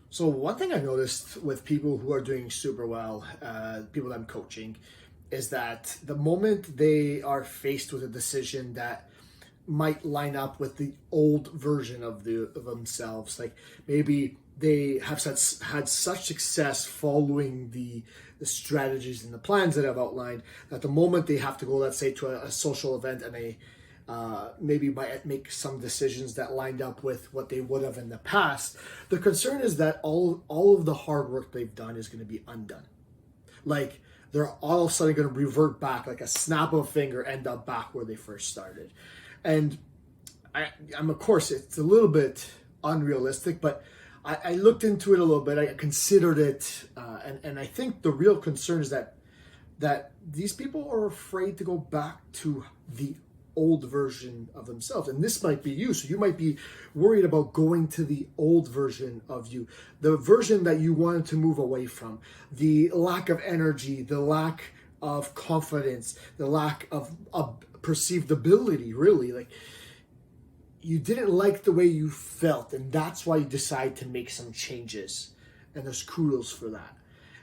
So one thing I noticed with people who are doing super well, people that I'm coaching, is that the moment they are faced with a decision that might line up with the old version of themselves, like maybe they have had such success following the strategies and the plans that I've outlined, that the moment they have to go, let's say, to a social event, and they maybe might make some decisions that lined up with what they would have in the past, the concern is that all of the hard work they've done is going to be undone. Like they're all of a sudden going to revert back, like a snap of a finger, end up back where they first started. And I'm of course, it's a little bit unrealistic, but I looked into it a little bit. I considered it, and I think the real concern is that these people are afraid to go back to the old version of themselves. And this might be you. So you might be worried about going to the old version of you, the version that you wanted to move away from, the lack of energy, the lack of confidence, the lack of perceived ability, really. Like you didn't like the way you felt, and that's why you decide to make some changes. And there's kudos for that.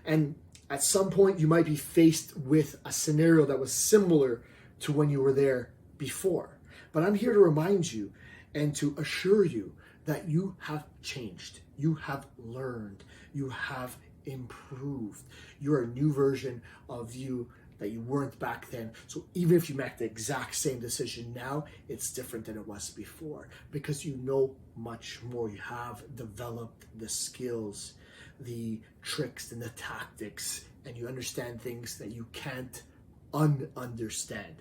And at some point you might be faced with a scenario that was similar to when you were there before. But I'm here to remind you and to assure you that you have changed. You have learned. You have improved. You're a new version of you that you weren't back then. So even if you make the exact same decision now, it's different than it was before, because you know much more. You have developed the skills, the tricks and the tactics, and you understand things that you can't understand.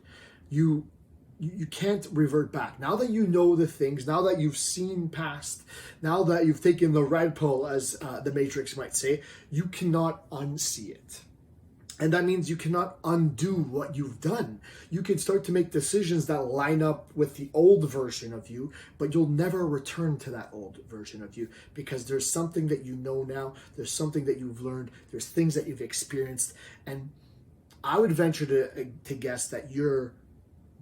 You can't revert back. Now that you know the things, now that you've seen past, now that you've taken the red pill, as the Matrix might say, you cannot unsee it. And that means you cannot undo what you've done. You can start to make decisions that line up with the old version of you, but you'll never return to that old version of you, because there's something that you know now, there's something that you've learned, there's things that you've experienced, and I would venture to guess that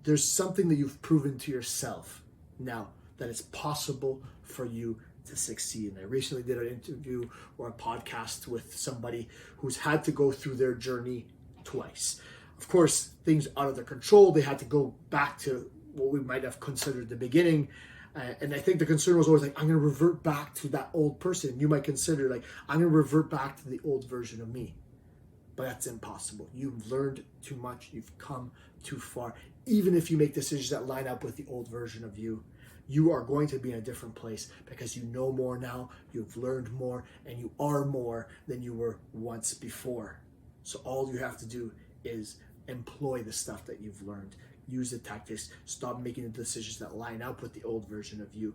there's something that you've proven to yourself now that it's possible for you to succeed. And I recently did an interview or a podcast with somebody who's had to go through their journey twice. Of course, things out of their control. They had to go back to what we might have considered the beginning. And I think the concern was always like, I'm going to revert back to that old person. You might consider like, I'm going to revert back to the old version of me. But that's impossible. You've learned too much. You've come too far. Even if you make decisions that line up with the old version of you, you are going to be in a different place, because you know more now, you've learned more, and you are more than you were once before. So all you have to do is employ the stuff that you've learned. Use the tactics. Stop making the decisions that line up with the old version of you.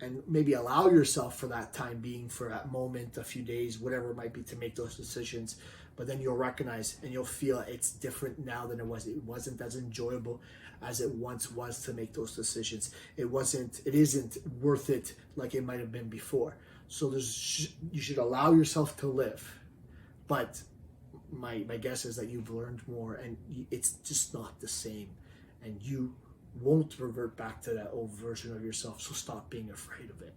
And maybe allow yourself for that time being, for that moment, a few days, whatever it might be, to make those decisions. But then you'll recognize and you'll feel it's different now than it was. It wasn't as enjoyable as it once was to make those decisions. It isn't worth it like it might have been before. So you should allow yourself to live. But my guess is that you've learned more, and it's just not the same. And you won't revert back to that old version of yourself. So stop being afraid of it.